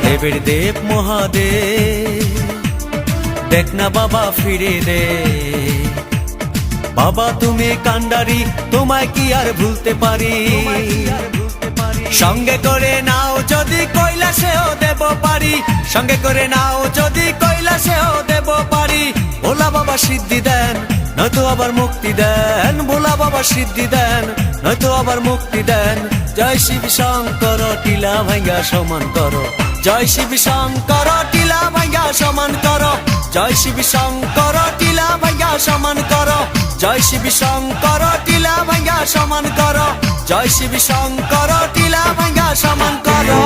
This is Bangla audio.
দেবের দেব মহাদেব, দেখ না বাবা ফিরে দে। বাবা তুমি কান্ডারি, তোমায় কি আর ভুলতে পারি। সঙ্গে করে নাও যদি কৈলাসেও দেব পারি, সঙ্গে করে নাও যদি কৈলাসেও দেব পারি। ভোলা বাবা সিদ্ধি দেন, নয়তো আবার মুক্তি দেন। ভোলা বাবা সিদ্ধি দেন, নয়তো আবার মুক্তি দেন। জয় শিব শঙ্কর, টিলা ভাঙ্গা সমান করো। জয় শিব শঙ্কর, টিলা ভাঙ্গা সমান করো। জয় শিব শঙ্কর, টিলা ভাঙ্গা সমান করো। জয় শিব শঙ্কর, টিলা ভাঙ্গা সমান করো। জয় শিব শঙ্কর, টিলা ভাঙ্গা সমান করো।